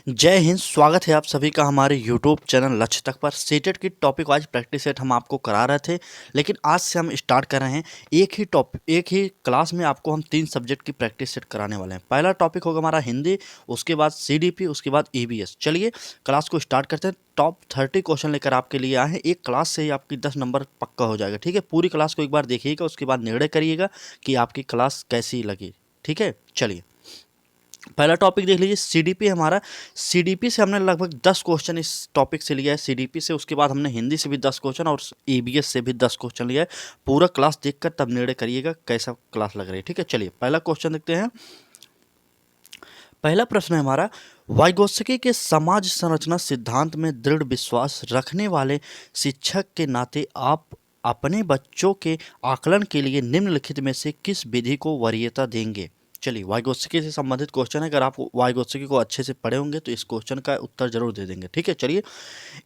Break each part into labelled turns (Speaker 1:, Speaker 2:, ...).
Speaker 1: जय हिंद। स्वागत है आप सभी का हमारे यूट्यूब चैनल लक्ष्य तक पर। सीटेट की टॉपिक वाइज प्रैक्टिस सेट हम आपको करा रहे थे, लेकिन आज से हम स्टार्ट कर रहे हैं एक ही क्लास में आपको हम 3 सब्जेक्ट की प्रैक्टिस सेट कराने वाले हैं। पहला टॉपिक होगा हमारा हिंदी, उसके बाद सीडीपी, उसके बाद ईवीएस। चलिए क्लास को स्टार्ट करते हैं। टॉप 30 क्वेश्चन लेकर आपके लिए आए हैं। एक क्लास से ही आपकी 10 नंबर पक्का हो जाएगा। ठीक है, पूरी क्लास को एक बार देखिएगा, उसके बाद निर्णय करिएगा कि आपकी क्लास कैसी लगी। ठीक है, चलिए पहला टॉपिक देख लीजिए। सीडीपी हमारा, सीडीपी से हमने लगभग 10 क्वेश्चन इस टॉपिक से लिया है सीडीपी से। उसके बाद हमने हिंदी से भी 10 क्वेश्चन और ईवीएस से भी 10 क्वेश्चन लिया है। पूरा क्लास देखकर तब निर्णय करिएगा कैसा क्लास लग रही है। ठीक है, चलिए पहला क्वेश्चन देखते हैं। पहला प्रश्न है हमारा, वाइगोत्स्की के समाज संरचना सिद्धांत में दृढ़ विश्वास रखने वाले शिक्षक के नाते आप अपने बच्चों के आकलन के लिए निम्नलिखित में से किस विधि को वरीयता देंगे। चलिए, वाइगोत्स्की से संबंधित क्वेश्चन है। अगर आप वाइगोत्स्की को अच्छे से पढ़े होंगे तो इस क्वेश्चन का उत्तर जरूर दे देंगे। ठीक है, चलिए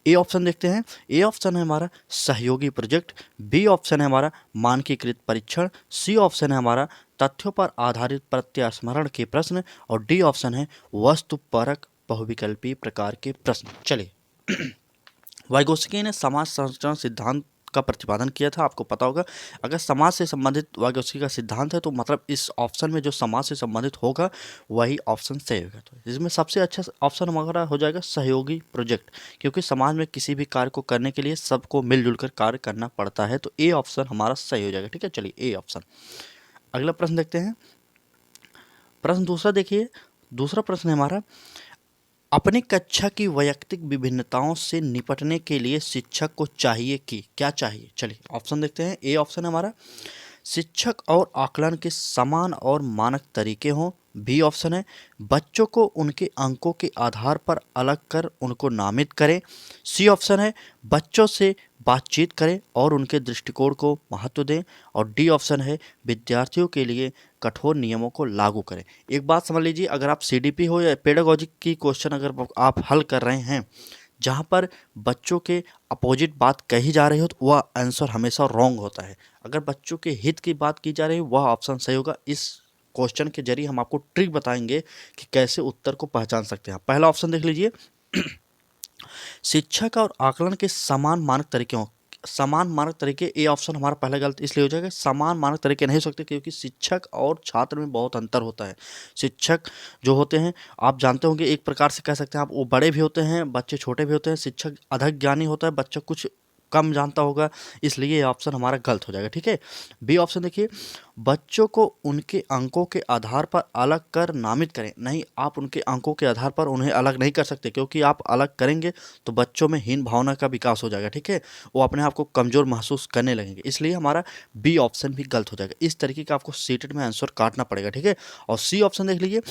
Speaker 1: ए ऑप्शन देखते हैं। ए ऑप्शन है हमारा सहयोगी प्रोजेक्ट, बी ऑप्शन है हमारा मानकीकृत परीक्षण, सी ऑप्शन है हमारा तथ्यों पर आधारित प्रत्यास्मरण के प्रश्न और डी ऑप्शन है वस्तुपरक बहुविकल्पी प्रकार के प्रश्न। चलिए वाइगोत्स्की ने समाज संरचना सिद्धांत का प्रतिपादन किया था, आपको पता होगा। अगर समाज से संबंधित वाइगोत्स्की का सिद्धांत है तो मतलब इस ऑप्शन में जो समाज से संबंधित होगा वही ऑप्शन सही होगा। तो इसमें सबसे अच्छा ऑप्शन हमारा हो जाएगा सहयोगी प्रोजेक्ट, क्योंकि समाज में किसी भी कार्य को करने के लिए सबको मिलजुल कर कार्य करना पड़ता है। तो ए ऑप्शन हमारा सही हो जाएगा। ठीक है, चलिए ए ऑप्शन। अगला प्रश्न देखते हैं। प्रश्न दूसरा देखिए। दूसरा प्रश्न है हमारा, अपनी कक्षा की वैयक्तिक विभिन्नताओं से निपटने के लिए शिक्षक को चाहिए कि क्या चाहिए। चलिए ऑप्शन देखते हैं। ए ऑप्शन है हमारा शिक्षक और आकलन के समान और मानक तरीके हों। बी ऑप्शन है बच्चों को उनके अंकों के आधार पर अलग कर उनको नामित करें। सी ऑप्शन है बच्चों से बातचीत करें और उनके दृष्टिकोण को महत्व दें। और डी ऑप्शन है विद्यार्थियों के लिए कठोर नियमों को लागू करें। एक बात समझ लीजिए, अगर आप सीडीपी हो या पेडागोजी की क्वेश्चन अगर आप हल कर रहे हैं जहाँ पर बच्चों के अपोजिट बात कही जा रही हो तो वह आंसर हमेशा रॉन्ग होता है। अगर बच्चों के हित की बात की जा रही है वह ऑप्शन सही होगा। इस क्वेश्चन के जरिए हम आपको ट्रिक बताएंगे कि कैसे उत्तर को पहचान सकते हैं। पहला ऑप्शन देख लीजिए, शिक्षक और आकलन के समान मानक तरीके हों। समान मानक तरीके, ए ऑप्शन हमारा पहला गलत इसलिए हो जाएगा। समान मानक तरीके नहीं हो सकते क्योंकि शिक्षक और छात्र में बहुत अंतर होता है। शिक्षक जो होते हैं आप जानते होंगे, एक प्रकार से कह सकते हैं आप, वो बड़े भी होते हैं, बच्चे छोटे भी होते हैं। शिक्षक अधिक ज्ञानी होता है, बच्चा कुछ कम जानता होगा, इसलिए ये ऑप्शन हमारा गलत हो जाएगा। ठीक है, बी ऑप्शन देखिए, बच्चों को उनके अंकों के आधार पर अलग कर नामित करें। नहीं, आप उनके अंकों के आधार पर उन्हें अलग नहीं कर सकते, क्योंकि आप अलग करेंगे तो बच्चों में हीन भावना का विकास हो जाएगा। ठीक है, वो अपने आप को कमज़ोर महसूस करने लगेंगे, इसलिए हमारा बी ऑप्शन भी गलत हो जाएगा। इस तरीके का आपको सीटेट में आंसर काटना पड़ेगा। ठीक है, और सी ऑप्शन देख लीजिए,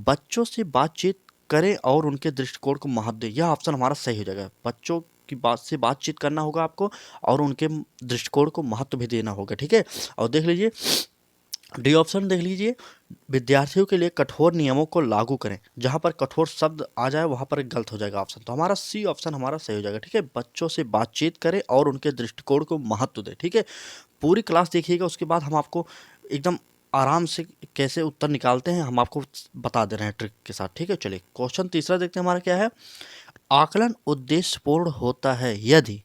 Speaker 1: बच्चों से बातचीत करें और उनके दृष्टिकोण को महत्व दें। यह ऑप्शन हमारा सही हो जाएगा। बच्चों की बात से बातचीत करना होगा आपको और उनके दृष्टिकोण को महत्व भी देना होगा। ठीक है, और देख लीजिए डी ऑप्शन देख लीजिए, विद्यार्थियों के लिए कठोर नियमों को लागू करें। जहां पर कठोर शब्द आ जाए वहां पर गलत हो जाएगा ऑप्शन, तो हमारा सी ऑप्शन हमारा सही हो जाएगा। ठीक है, बच्चों से बातचीत करें और उनके दृष्टिकोण को महत्व दें। ठीक है, पूरी क्लास देखिएगा, उसके बाद हम आपको एकदम आराम से कैसे उत्तर निकालते हैं हम आपको बता दे रहे हैं ट्रिक के साथ। ठीक है, चलिए क्वेश्चन तीसरा देखते हैं हमारा क्या है। आकलन उद्देश्यपूर्ण होता है यदि,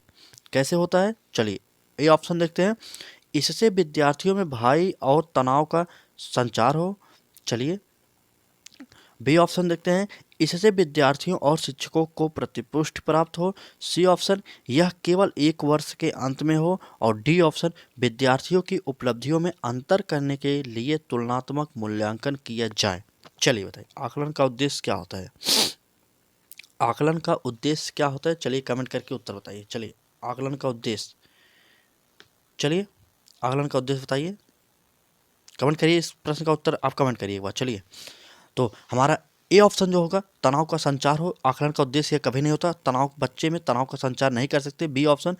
Speaker 1: कैसे होता है। चलिए ये ऑप्शन देखते हैं, इससे विद्यार्थियों में भय और तनाव का संचार हो। चलिए बी ऑप्शन देखते हैं, इससे विद्यार्थियों और शिक्षकों को प्रतिपुष्टि प्राप्त हो। सी ऑप्शन, यह केवल एक वर्ष के अंत में हो। और डी ऑप्शन, विद्यार्थियों की उपलब्धियों में अंतर करने के लिए तुलनात्मक मूल्यांकन किया जाए। चलिए बताइए आकलन का उद्देश्य क्या होता है। आकलन का उद्देश्य क्या होता है, चलिए कमेंट करके उत्तर बताइए। चलिए आकलन का उद्देश्य, चलिए आकलन का उद्देश्य बताइए, कमेंट करिए। इस प्रश्न का उत्तर आप कमेंट करिए एक बार। चलिए तो हमारा ए ऑप्शन जो होगा, तनाव का संचार हो। आकलन का उद्देश्य कभी नहीं होता, तनाव बच्चे में तनाव का संचार नहीं कर सकते। बी ऑप्शन,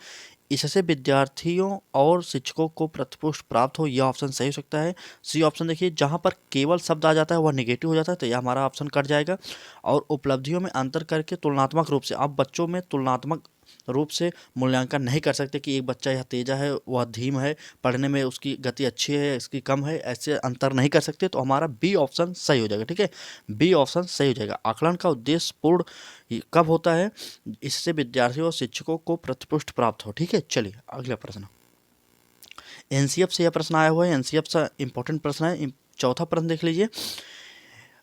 Speaker 1: इससे विद्यार्थियों और शिक्षकों को प्रतिपुष्टि प्राप्त हो। यह ऑप्शन सही हो सकता है। सी ऑप्शन देखिए, जहां पर केवल शब्द आ जाता है वह निगेटिव हो जाता है, तो यह हमारा ऑप्शन कट जाएगा। और उपलब्धियों में अंतर करके तुलनात्मक रूप से, आप बच्चों में तुलनात्मक रूप से मूल्यांकन नहीं कर सकते कि एक बच्चा यह तेजा है, वह धीम है, पढ़ने में उसकी गति अच्छी है, इसकी कम है, ऐसे अंतर नहीं कर सकते। तो हमारा बी ऑप्शन सही हो जाएगा। ठीक है, बी ऑप्शन सही हो जाएगा। आकलन का उद्देश्य पूर्ण कब होता है? इससे विद्यार्थियों और शिक्षकों को प्रतिपुष्टि प्राप्त हो। ठीक है, चलिए अगला प्रश्न। एनसीएफ से यह प्रश्न आया हुआ है, एनसीएफ से इंपॉर्टेंट प्रश्न है। चौथा प्रश्न देख लीजिए।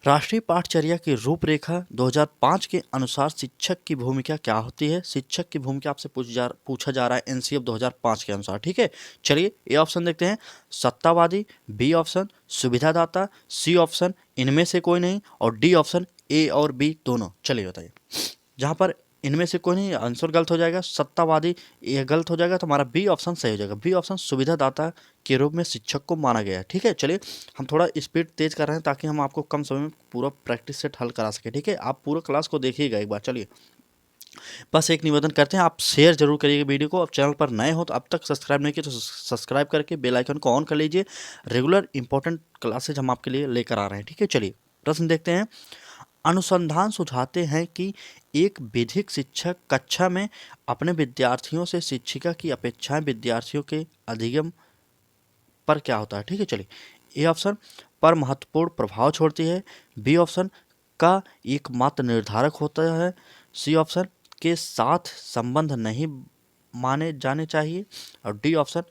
Speaker 1: राष्ट्रीय पाठचर्या की रूपरेखा 2005 के अनुसार शिक्षक की भूमिका क्या होती है? शिक्षक की भूमिका आपसे पूछा जा रहा है एनसीएफ 2005 के अनुसार। ठीक है, चलिए ए ऑप्शन देखते हैं, सत्तावादी, बी ऑप्शन सुविधादाता, सी ऑप्शन इनमें से कोई नहीं, और डी ऑप्शन ए और बी दोनों। चलिए बताइए। जहाँ पर इनमें से कोई नहीं, आंसर गलत हो जाएगा। सत्तावादी ये गलत हो जाएगा, तो हमारा बी ऑप्शन सही हो जाएगा। बी ऑप्शन सुविधादाता के रूप में शिक्षक को माना गया है। ठीक है, चलिए हम थोड़ा स्पीड तेज कर रहे हैं ताकि हम आपको कम समय में पूरा प्रैक्टिस सेट हल करा सके। ठीक है, आप पूरा क्लास को देखिएगा एक बार। चलिए बस एक निवेदन करते हैं, आप शेयर जरूर करिएगा वीडियो को। अब चैनल पर नए हो तो अब तक सब्सक्राइब नहीं किए तो सब्सक्राइब करके बेल आइकन को ऑन कर लीजिए। रेगुलर इंपॉर्टेंट क्लासेज हम आपके लिए लेकर आ रहे हैं। ठीक है, चलिए प्रश्न देखते हैं। अनुसंधान सुझाते हैं कि एक विधिक शिक्षक कक्षा में अपने विद्यार्थियों से शिक्षिका की अपेक्षाएं विद्यार्थियों के अधिगम पर क्या होता है? ठीक है, चलिए ए ऑप्शन पर महत्वपूर्ण प्रभाव छोड़ती है, बी ऑप्शन का एकमात्र निर्धारक होता है, सी ऑप्शन के साथ संबंध नहीं माने जाने चाहिए, और डी ऑप्शन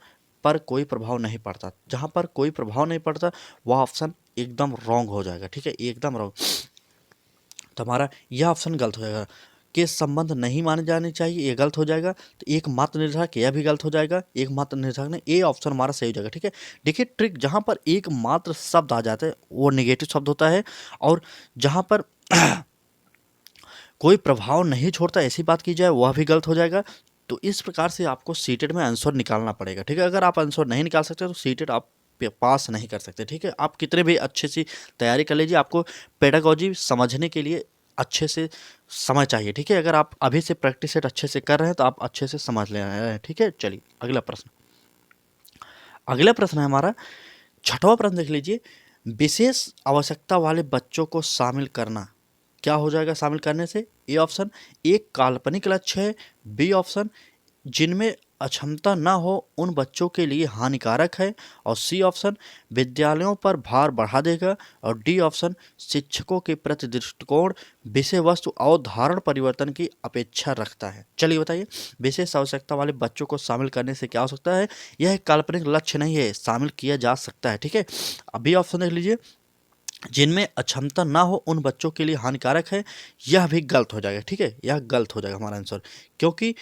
Speaker 1: पर कोई प्रभाव नहीं पड़ता। जहाँ पर कोई प्रभाव नहीं पड़ता वह ऑप्शन एकदम रॉन्ग हो जाएगा। ठीक है, एकदम रॉन्ग। तो हमारा यह ऑप्शन गलत हो जाएगा। के संबंध नहीं माने जाने चाहिए, ये गलत हो जाएगा। तो एक मात्र निर्धारक, यह भी गलत हो जाएगा। एक मात्र निर्धारक ने, ए ऑप्शन हमारा सही हो जाएगा। ठीक है, देखिए ट्रिक, जहाँ पर एक मात्र शब्द आ जाता है वो नेगेटिव शब्द होता है, और जहाँ पर कोई प्रभाव नहीं छोड़ता ऐसी बात की जाए वह भी गलत हो जाएगा। तो इस प्रकार से आपको सीटेड में आंसर निकालना पड़ेगा। ठीक है, अगर आप आंसर नहीं निकाल सकते तो सीटेड आप पास नहीं कर सकते। ठीक है, आप कितने भी अच्छे से तैयारी कर लीजिए, आपको पेडागोजी समझने के लिए अच्छे से समय चाहिए। ठीक है, अगर आप अभी से प्रैक्टिस सेट अच्छे से कर रहे हैं तो आप अच्छे से समझ ले रहे हैं। ठीक है, चलिए अगला प्रश्न। अगला प्रश्न है हमारा छठवां प्रश्न देख लीजिए। विशेष आवश्यकता वाले बच्चों को शामिल करना क्या हो जाएगा? शामिल करने से ए ऑप्शन एक काल्पनिक लक्ष्य है, बी ऑप्शन जिनमें अक्षमता न हो उन बच्चों के लिए हानिकारक है, और सी ऑप्शन विद्यालयों पर भार बढ़ा देगा, और डी ऑप्शन शिक्षकों के प्रति दृष्टिकोण विषय वस्तु और धारण परिवर्तन की अपेक्षा रखता है। चलिए बताइए, विशेष आवश्यकता वाले बच्चों को शामिल करने से क्या हो सकता है? यह एक काल्पनिक लक्ष्य नहीं है, शामिल किया जा सकता है। ठीक है, अभी ऑप्शन देख लीजिए, जिनमें अक्षमता ना हो उन बच्चों के लिए हानिकारक है, यह भी गलत हो जाएगा। ठीक है, यह गलत हो जाएगा हमारा आंसर, क्योंकि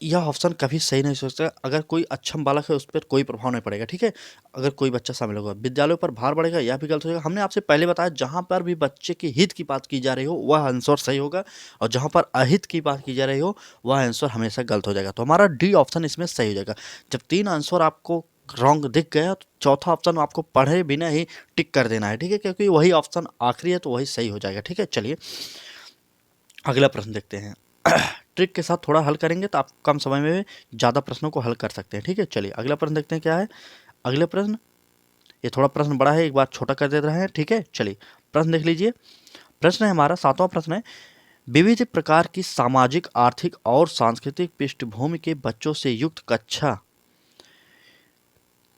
Speaker 1: यह ऑप्शन कभी सही नहीं सोचता। अगर कोई अक्षम बालक है उस पर कोई प्रभाव नहीं पड़ेगा। ठीक है, अगर कोई बच्चा शामिल होगा, विद्यालयों पर भार बढ़ेगा, यह भी गलत हो जाएगा। हमने आपसे पहले बताया जहाँ पर भी बच्चे के हित की बात की जा रही हो वह आंसर सही होगा, और जहाँ पर अहित की बात की जा रही हो वह आंसर हमेशा गलत हो जाएगा। तो हमारा डी ऑप्शन इसमें सही हो जाएगा। जब तीन आंसर आपको रॉन्ग दिख गया तो चौथा ऑप्शन आपको पढ़े बिना ही टिक कर देना है। ठीक है, क्योंकि वही ऑप्शन आखिरी है तो वही सही हो जाएगा। ठीक है, चलिए अगला प्रश्न देखते हैं। ट्रिक के साथ थोड़ा हल करेंगे तो आप कम समय में ज़्यादा प्रश्नों को हल कर सकते हैं। ठीक है, चलिए अगला प्रश्न देखते हैं क्या है। अगले प्रश्न, ये थोड़ा प्रश्न बड़ा है, एक बार छोटा कर दे रहे हैं। ठीक है, चलिए प्रश्न देख लीजिए। प्रश्न है हमारा सातवां प्रश्न है, विविध प्रकार की सामाजिक, आर्थिक और सांस्कृतिक पृष्ठभूमि के बच्चों से युक्त कक्षा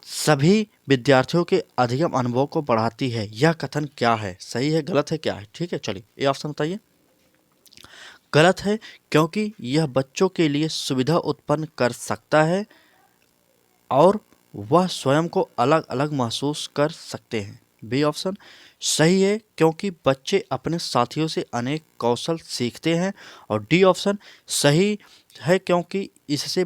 Speaker 1: सभी विद्यार्थियों के अधिगम अनुभव को बढ़ाती है। यह कथन क्या है? सही है, गलत है, क्या है? ठीक है, चलिए ये ऑप्शन बताइए। गलत है, क्योंकि यह बच्चों के लिए सुविधा उत्पन्न कर सकता है और वह स्वयं को अलग अलग महसूस कर सकते हैं। बी ऑप्शन सही है, क्योंकि बच्चे अपने साथियों से अनेक कौशल सीखते हैं, और डी ऑप्शन सही है, क्योंकि इससे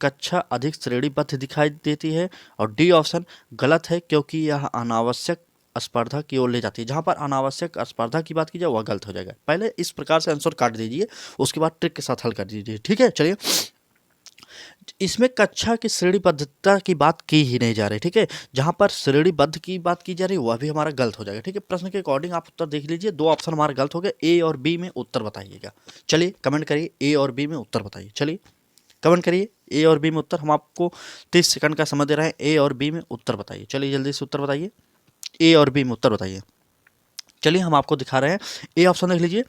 Speaker 1: कक्षा अधिक श्रेणीबद्ध दिखाई देती है, और डी ऑप्शन गलत है, क्योंकि यह अनावश्यक स्पर्धा की ओर ले जाती है। जहाँ पर अनावश्यक स्पर्धा की बात की जाए वह गलत हो जाएगा। पहले इस प्रकार से आंसर काट दीजिए, उसके बाद ट्रिक के साथ हल कर दीजिए। ठीक है, चलिए इसमें कक्षा की श्रेणीबद्धता की बात की ही नहीं जा रही। ठीक है, जहाँ पर श्रेणीबद्ध की बात की जा रही है वह भी हमारा गलत हो जाएगा। ठीक है, प्रश्न के अकॉर्डिंग आप उत्तर देख लीजिए। दो ऑप्शन हमारा गलत हो गया, ए और बी में उत्तर बताइएगा। चलिए कमेंट करिए, ए और बी में उत्तर बताइए। चलिए कमेंट करिए ए और बी में उत्तर। हम आपको 30 सेकंड का समय दे रहे हैं, ए और बी में उत्तर बताइए। चलिए जल्दी से उत्तर बताइए, ए और बी में उत्तर बताइए। चलिए हम आपको दिखा रहे हैं। ए ऑप्शन देख लीजिए,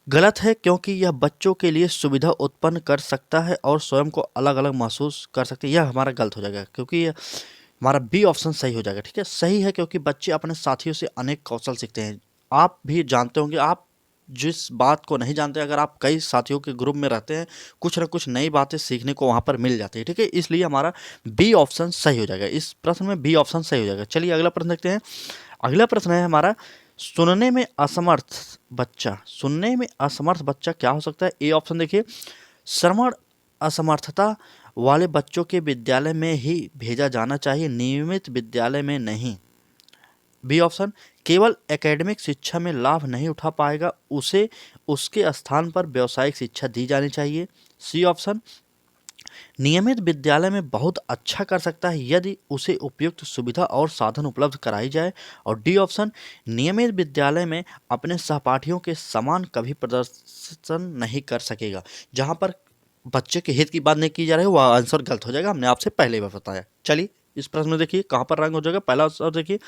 Speaker 1: गलत है क्योंकि यह बच्चों के लिए सुविधा उत्पन्न कर सकता है और स्वयं को अलग अलग महसूस कर सकते हैं। यह हमारा गलत हो जाएगा क्योंकि यह हमारा बी ऑप्शन सही हो जाएगा। ठीक है, सही है क्योंकि बच्चे अपने साथियों से अनेक कौशल सीखते हैं। आप भी जानते होंगे, आप जिस बात को नहीं जानते, अगर आप कई साथियों के ग्रुप में रहते हैं, कुछ ना कुछ नई बातें सीखने को वहाँ पर मिल जाती है। ठीक है, इसलिए हमारा बी ऑप्शन सही हो जाएगा। इस प्रश्न में बी ऑप्शन सही हो जाएगा। चलिए अगला प्रश्न देखते हैं। अगला प्रश्न है हमारा, सुनने में असमर्थ बच्चा, सुनने में असमर्थ बच्चा क्या हो सकता है? ए ऑप्शन देखिए, श्रवण असमर्थता वाले बच्चों के विद्यालय में ही भेजा जाना चाहिए, नियमित विद्यालय में नहीं। बी ऑप्शन, केवल एकेडमिक शिक्षा में लाभ नहीं उठा पाएगा, उसे उसके स्थान पर व्यावसायिक शिक्षा दी जानी चाहिए। सी ऑप्शन, नियमित विद्यालय में बहुत अच्छा कर सकता है यदि उसे उपयुक्त सुविधा और साधन उपलब्ध कराई जाए। और डी ऑप्शन, नियमित विद्यालय में अपने सहपाठियों के समान कभी प्रदर्शन नहीं कर सकेगा। जहाँ पर बच्चे के हित की बात नहीं की जा रही है, वह आंसर गलत हो जाएगा, हमने आपसे पहले भी बताया। चलिए इस प्रश्न में देखिए कहाँ पर रंग हो जाएगा। पहला आंसर देखिए,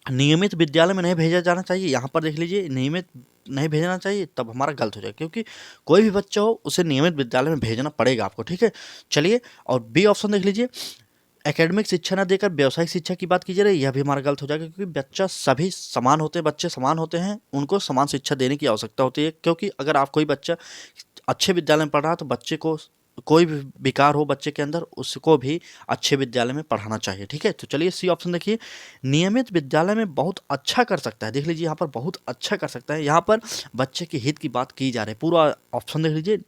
Speaker 1: नियमित विद्यालय में नहीं भेजा जाना चाहिए। यहाँ पर देख लीजिए, नियमित नहीं भेजना चाहिए, तब हमारा गलत हो जाएगा क्योंकि कोई भी बच्चा हो उसे नियमित विद्यालय में भेजना पड़ेगा आपको। ठीक है, चलिए और बी ऑप्शन देख लीजिए, एकेडमिक शिक्षा न देकर व्यावसायिक शिक्षा की बात की जा रही है, यह भी हमारा गलत हो जाएगा क्योंकि बच्चा सभी समान होते हैं, बच्चे समान होते हैं, उनको समान शिक्षा देने की आवश्यकता होती है। क्योंकि अगर आप कोई बच्चा अच्छे विद्यालय में पढ़ रहा है तो बच्चे को कोई भी विकार हो बच्चे के अंदर, उसको भी अच्छे विद्यालय में पढ़ाना चाहिए। ठीक है, तो चलिए सी ऑप्शन देखिए, नियमित विद्यालय में बहुत अच्छा कर सकता है। देख लीजिए यहाँ पर बहुत अच्छा कर सकता है, यहाँ पर बच्चे के हित की बात की जा रही है। पूरा ऑप्शन देख लीजिए,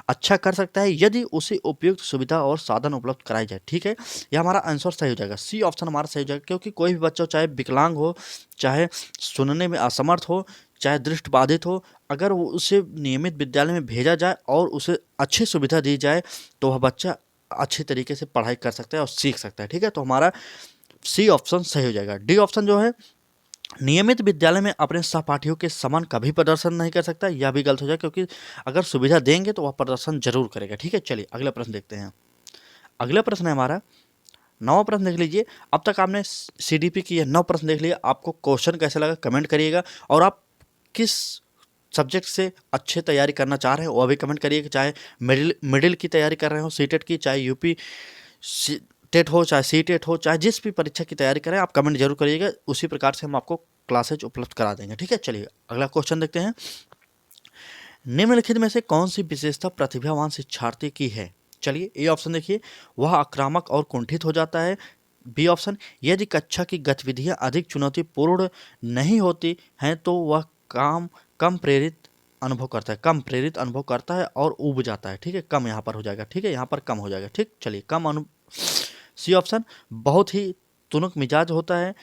Speaker 1: अच्छा कर सकता है यदि उसे उपयुक्त सुविधा और साधन उपलब्ध कराई जाए। ठीक है, यह हमारा आंसर सही हो जाएगा। सी ऑप्शन हमारा सही हो जाएगा क्योंकि कोई भी बच्चा, चाहे विकलांग हो, चाहे सुनने में असमर्थ हो, चाहे दृष्टिबाधित हो, अगर वो उसे नियमित विद्यालय में भेजा जाए और उसे अच्छी सुविधा दी जाए तो वह बच्चा अच्छे तरीके से पढ़ाई कर सकता है और सीख सकता है। ठीक है, तो हमारा सी ऑप्शन सही हो जाएगा। डी ऑप्शन जो है, नियमित विद्यालय में अपने सहपाठियों के समान कभी प्रदर्शन नहीं कर सकता, यह भी गलत हो जाए क्योंकि अगर सुविधा देंगे तो वह प्रदर्शन जरूर करेगा। ठीक है, चलिए अगला प्रश्न देखते हैं। अगला प्रश्न है हमारा 9वां प्रश्न देख लीजिए। अब तक आपने सीडीपी की 9 प्रश्न देख लिया, आपको क्वेश्चन कैसे लगा कमेंट करिएगा, और आप किस सब्जेक्ट से अच्छे तैयारी करना चाह रहे हैं वो भी कमेंट करिएगा। चाहे मिडिल की तैयारी कर रहे हो, सीटेट की, चाहे यूपी टेट हो, चाहे सी टेट हो, चाहे जिस भी परीक्षा की तैयारी करें, आप कमेंट जरूर करिएगा, उसी प्रकार से हम आपको क्लासेज उपलब्ध करा देंगे। ठीक है, चलिए अगला क्वेश्चन देखते हैं। निम्नलिखित में से कौन सी विशेषता प्रतिभावान शिक्षार्थी की है? चलिए ए ऑप्शन देखिए, वह आक्रामक और कुंठित हो जाता है। बी ऑप्शन, यदि कक्षा की गतिविधियां अधिक चुनौतीपूर्ण नहीं होती हैं तो वह कम प्रेरित अनुभव करता है, कम प्रेरित अनुभव करता है और ऊब जाता है। ठीक है, कम यहाँ पर हो जाएगा। ठीक है, यहाँ पर कम हो जाएगा। ठीक, चलिए सी ऑप्शन, बहुत ही तुनक मिजाज होता है।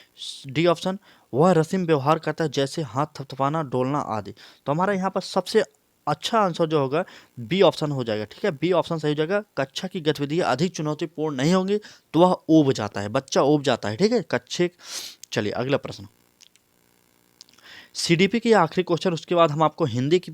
Speaker 1: डी ऑप्शन, वह रसीम व्यवहार करता है जैसे हाथ थपथपाना, डोलना आदि। तो हमारा यहाँ पर सबसे अच्छा आंसर जो होगा बी ऑप्शन हो जाएगा। ठीक है, बी ऑप्शन सही हो जाएगा। कक्षा की गतिविधियां अधिक चुनौतीपूर्ण नहीं होंगी तो वह ऊब जाता है, बच्चा ऊब जाता है। ठीक है, कक्षे। चलिए अगला प्रश्न, सीडीपी की आखिरी क्वेश्चन, उसके बाद हम आपको हिंदी की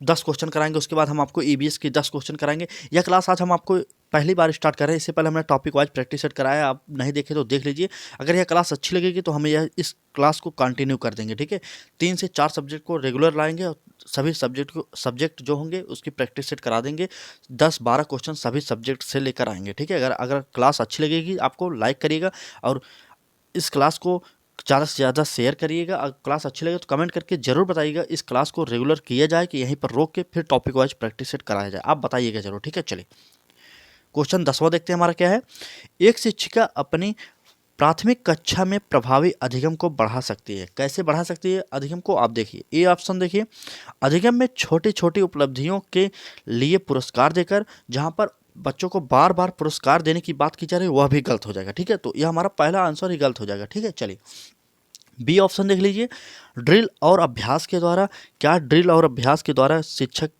Speaker 1: 10 क्वेश्चन कराएंगे, उसके बाद हम आपको ईबीएस की 10 क्वेश्चन कराएंगे। यह क्लास आज हम आपको पहली बार स्टार्ट कर रहे हैं, इससे पहले हमने टॉपिक वाइज प्रैक्टिस सेट कराया, आप नहीं देखे तो देख लीजिए। अगर यह क्लास अच्छी लगेगी तो हम यह इस क्लास को कंटिन्यू कर देंगे। ठीक है, 3 से 4 सब्जेक्ट को रेगुलर लाएंगे और सभी सब्जेक्ट जो होंगे उसकी प्रैक्टिस सेट करा देंगे। 10-12 क्वेश्चन सभी सब्जेक्ट से लेकर आएंगे। ठीक है, अगर क्लास अच्छी लगेगी आपको, लाइक करिएगा और इस क्लास को ज़्यादा से ज़्यादा शेयर करिएगा। अगर क्लास अच्छी लगे तो कमेंट करके ज़रूर बताइएगा, इस क्लास को रेगुलर किया जाए कि यहीं पर रोक के फिर टॉपिक वाइज प्रैक्टिस सेट कराया जाए, आप बताइएगा जरूर। ठीक है, चलिए क्वेश्चन 10वां देखते हैं हमारा क्या है। एक शिक्षिका अपनी प्राथमिक कक्षा में प्रभावी अधिगम को बढ़ा सकती है। कैसे बढ़ा सकती है अधिगम को? आप देखिए, ए ऑप्शन देखिए, अधिगम में छोटी छोटी उपलब्धियों के लिए पुरस्कार देकर। जहां पर बच्चों को बार बार पुरस्कार देने की बात की जा रही है वह भी गलत हो जाएगा। ठीक है, तो यह हमारा पहला आंसर ही गलत हो जाएगा। ठीक है, चलिए बी ऑप्शन देख लीजिए, ड्रिल और अभ्यास के द्वारा। क्या ड्रिल और अभ्यास के द्वारा शिक्षक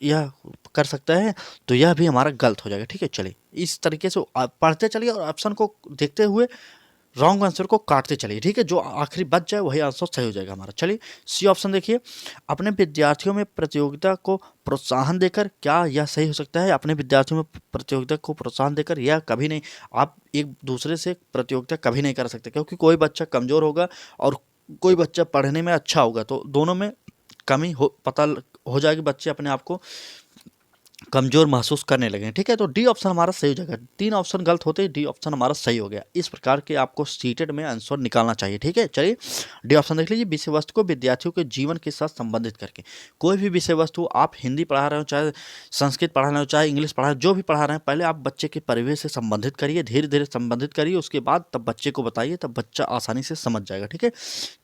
Speaker 1: यह कर सकता है? तो यह भी हमारा गलत हो जाएगा। ठीक है, चलिए इस तरीके से आप पढ़ते चलिए और ऑप्शन को देखते हुए रॉन्ग आंसर को काटते चलिए। ठीक है, जो आखिरी बच जाए वही आंसर सही हो जाएगा हमारा। चलिए सी ऑप्शन देखिए, अपने विद्यार्थियों में प्रतियोगिता को प्रोत्साहन देकर। क्या यह सही हो सकता है? अपने विद्यार्थियों में प्रतियोगिता को प्रोत्साहन देकर, यह कभी नहीं। आप एक दूसरे से प्रतियोगिता कभी नहीं कर सकते क्योंकि कोई बच्चा कमज़ोर होगा और कोई बच्चा पढ़ने में अच्छा होगा, तो दोनों में कमी हो जाएगी, बच्चे अपने आप को कमजोर महसूस करने लगे। ठीक है, तो डी ऑप्शन हमारा सही हो जाएगा। 3 ऑप्शन गलत होते, डी ऑप्शन हमारा सही हो गया। इस प्रकार के आपको सीटेड में आंसर निकालना चाहिए। ठीक है, चलिए डी ऑप्शन देख लीजिए। विषय वस्तु को विद्यार्थियों के जीवन के साथ संबंधित करके, कोई भी विषय वस्तु आप हिंदी पढ़ा रहे हो, चाहे संस्कृत पढ़ा रहे हो, चाहे इंग्लिश पढ़ा रहे हो, जो भी पढ़ा रहे हैं, पहले आप बच्चे के परिवेश से संबंधित करिए, धीरे धीरे संबंधित करिए, उसके बाद तब बच्चे को बताइए, तब बच्चा आसानी से समझ जाएगा। ठीक है,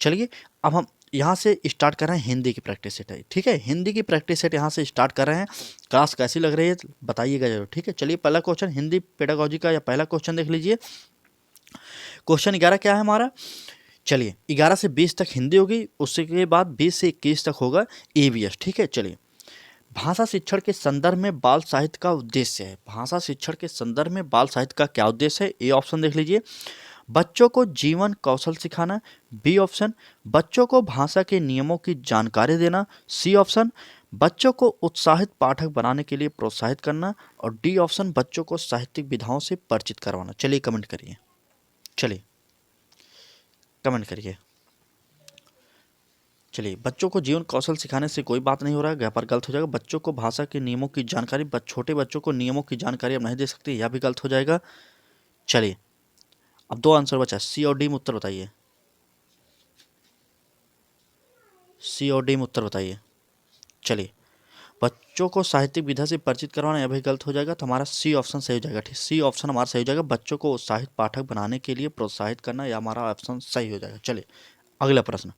Speaker 1: चलिए अब हम यहाँ से स्टार्ट कर रहे हैं हिंदी की प्रैक्टिस सेट है। ठीक है, हिंदी की प्रैक्टिस सेट यहाँ से स्टार्ट कर रहे हैं। क्लास कैसी लग रही है बताइएगा जरूर। ठीक है, चलिए पहला क्वेश्चन हिंदी पेडागोजी का या पहला क्वेश्चन देख लीजिए। क्वेश्चन 11 क्या है हमारा, चलिए 11 से 20 तक हिंदी होगी, उसके बाद 20 से 21 तक होगा EVS। ठीक है, चलिए भाषा शिक्षण के संदर्भ में बाल साहित्य का उद्देश्य है। भाषा शिक्षण के संदर्भ में बाल साहित्य का क्या उद्देश्य है? ए ऑप्शन देख लीजिए, बच्चों को जीवन कौशल सिखाना। बी ऑप्शन, बच्चों को भाषा के नियमों की जानकारी देना। सी ऑप्शन, बच्चों को उत्साहित पाठक बनाने के लिए प्रोत्साहित करना। और डी ऑप्शन, बच्चों को साहित्यिक विधाओं से परिचित करवाना। चलिए कमेंट करिए, चलिए कमेंट करिए। चलिए, बच्चों को जीवन कौशल सिखाने से कोई बात नहीं हो रहा है, यहाँ पर गलत हो जाएगा। बच्चों को भाषा के नियमों की जानकारी, छोटे बच्चों को नियमों की जानकारी अब नहीं दे सकते, यह भी गलत हो जाएगा। चलिए अब 2 आंसर बचा, सी और डी में उत्तर बताइए। सी और डी में उत्तर बताइए। चलिए, बच्चों को साहित्यिक विधा से परिचित करवाना, यह भी गलत हो जाएगा, तो हमारा सी ऑप्शन सही हो जाएगा। ठीक, सी ऑप्शन हमारा सही हो जाएगा, बच्चों को उत्साहित पाठक बनाने के लिए प्रोत्साहित करना, यह हमारा ऑप्शन सही हो जाएगा। चलिए अगला प्रश्न,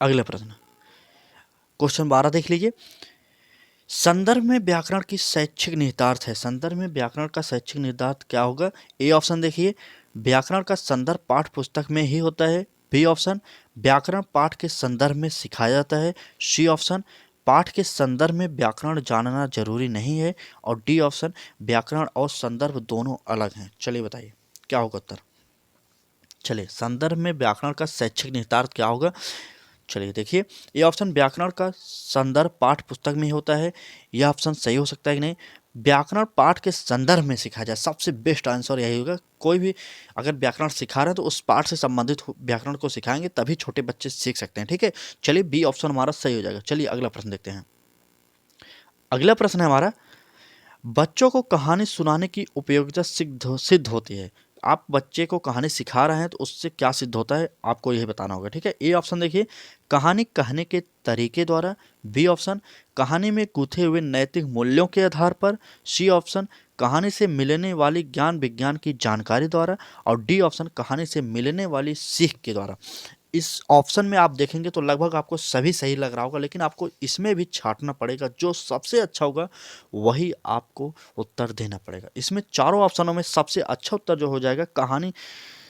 Speaker 1: अगला प्रश्न क्वेश्चन 12 देख लीजिए। संदर्भ में व्याकरण की शैक्षिक निहितार्थ है। संदर्भ में व्याकरण का शैक्षिक निहितार्थ क्या होगा? ए ऑप्शन देखिए, व्याकरण का संदर्भ पाठ पुस्तक में ही होता है। बी ऑप्शन, व्याकरण पाठ के संदर्भ में सिखाया जाता है। सी ऑप्शन, पाठ के संदर्भ में व्याकरण जानना जरूरी नहीं है। और डी ऑप्शन, व्याकरण और संदर्भ दोनों अलग हैं। चलिए बताइए क्या होगा उत्तर। चलिए, संदर्भ में व्याकरण का शैक्षिक निहितार्थ क्या होगा? चलिए देखिए, ये ऑप्शन व्याकरण का संदर्भ पाठ पुस्तक में होता है, यह ऑप्शन सही हो सकता है कि नहीं? व्याकरण पाठ के संदर्भ में सिखाया जाए, सबसे बेस्ट आंसर यही होगा। कोई भी अगर व्याकरण सिखा रहे हैं तो उस पाठ से संबंधित व्याकरण को सिखाएंगे, तभी छोटे बच्चे सीख सकते हैं। ठीक है, चलिए बी ऑप्शन हमारा सही हो जाएगा। चलिए अगला प्रश्न देखते हैं। अगला प्रश्न है हमारा, बच्चों को कहानी सुनाने की उपयोगिता सिद्ध होती है। आप बच्चे को कहानी सिखा रहे हैं तो उससे क्या सिद्ध होता है, आपको यही बताना होगा। ठीक है, ए ऑप्शन देखिए, कहानी कहने के तरीके द्वारा। बी ऑप्शन, कहानी में गूंथे हुए नैतिक मूल्यों के आधार पर। सी ऑप्शन, कहानी से मिलने वाली ज्ञान विज्ञान की जानकारी द्वारा। और डी ऑप्शन, कहानी से मिलने वाली सीख के द्वारा। इस ऑप्शन में आप देखेंगे तो लगभग आपको सभी सही लग रहा होगा, लेकिन आपको इसमें भी छांटना पड़ेगा, जो सबसे अच्छा होगा वही आपको उत्तर देना पड़ेगा। इसमें चारों ऑप्शनों में सबसे अच्छा उत्तर जो हो जाएगा, कहानी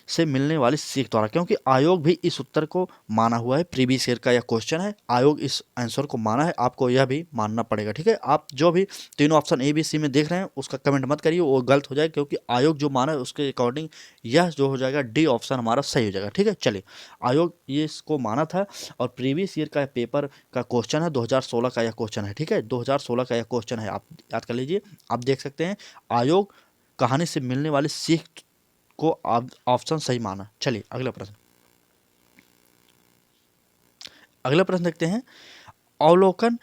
Speaker 1: से मिलने वाली सीख द्वारा, क्योंकि आयोग भी इस उत्तर को माना हुआ है। प्रीवियस ईयर का यह क्वेश्चन है, आयोग इस आंसर को माना है, आपको यह भी मानना पड़ेगा। ठीक है, आप जो भी तीनों ऑप्शन ए बी सी में देख रहे हैं उसका कमेंट मत करिए, वो गलत हो जाए, क्योंकि आयोग जो माना है उसके अकॉर्डिंग यह जो हो जाएगा डी ऑप्शन हमारा सही हो जाएगा। ठीक है, चलिए आयोग ये इसको माना था, और प्रीवियस ईयर का पेपर का क्वेश्चन है, 2016 का यह क्वेश्चन है। ठीक है, 2016 का यह क्वेश्चन है, आप याद कर लीजिए। आप देख सकते हैं आयोग कहानी से मिलने वाली सीख को ऑप्शन सही माना। चलिए अगला प्रश्न, अगला प्रश्न देखते हैं। अवलोकन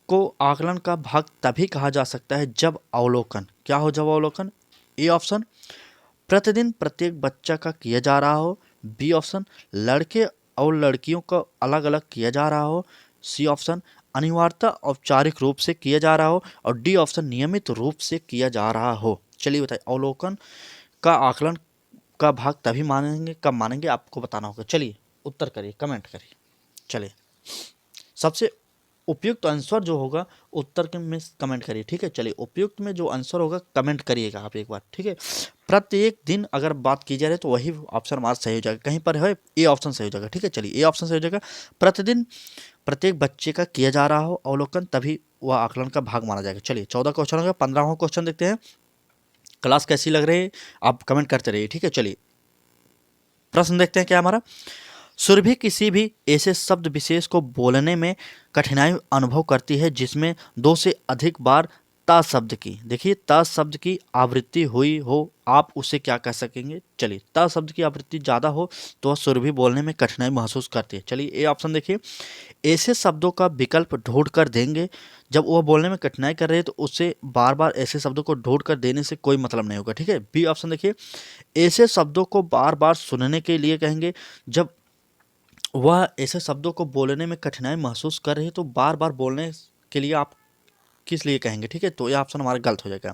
Speaker 1: को आकलन का भाग तभी कहा जा सकता है जब अवलोकन क्या हो, जब अवलोकन ए ऑप्शन, प्रतिदिन प्रत्येक बच्चा का किया जा रहा हो। बी ऑप्शन, लड़के और लड़कियों का अलग अलग किया जा रहा हो। सी ऑप्शन, अनिवार्यता औपचारिक रूप से किया जा रहा हो। और डी ऑप्शन, नियमित रूप से किया जा रहा हो। चलिए बताइए, अवलोकन का आकलन का भाग तभी मानेंगे कब मानेंगे, आपको बताना होगा। चलिए उत्तर करिए, कमेंट करिए। चलिए सबसे उपयुक्त आंसर जो होगा उत्तर के में कमेंट करिए। ठीक है, चलिए उपयुक्त में जो आंसर होगा कमेंट करिएगा आप एक बार। ठीक है, प्रत्येक दिन अगर बात की जा रही है तो वही ऑप्शन हमारा सही हो जाएगा। कहीं पर है ए ऑप्शन सही हो जाएगा। ठीक है, चलिए ए ऑप्शन सही हो जाएगा, प्रतिदिन प्रत्येक बच्चे का किया जा रहा हो अवलोकन, तभी वह आकलन का भाग माना जाएगा। चलिए 14 क्वेश्चन हो गया, 15वां क्वेश्चन देखते हैं। क्लास कैसी लग रही है आप कमेंट करते रहिए। ठीक है, चलिए प्रश्न देखते हैं क्या हमारा। सुरभि किसी भी ऐसे शब्द विशेष को बोलने में कठिनाई अनुभव करती है जिसमें 2 से अधिक बार त शब्द की, देखिए त शब्द की आवृत्ति हुई हो, आप उसे क्या कह सकेंगे? चलिए, त शब्द की आवृत्ति ज़्यादा हो तो वह सुरभि बोलने में कठिनाई महसूस करती है। चलिए ए ऑप्शन देखिए, ऐसे शब्दों का विकल्प ढूंढ कर देंगे, जब वह बोलने में कठिनाई कर रहे हैं तो उसे बार बार ऐसे शब्दों को ढूंढ कर देने से कोई मतलब नहीं होगा, ठीक है। बी ऑप्शन देखिए, ऐसे शब्दों को बार बार सुनने के लिए कहेंगे, जब वह ऐसे शब्दों को बोलने में कठिनाई महसूस कर रहे हैं तो बार बार बोलने के लिए आप किस लिए कहेंगे, ठीक है। तो यह ऑप्शन हमारा गलत हो जाएगा।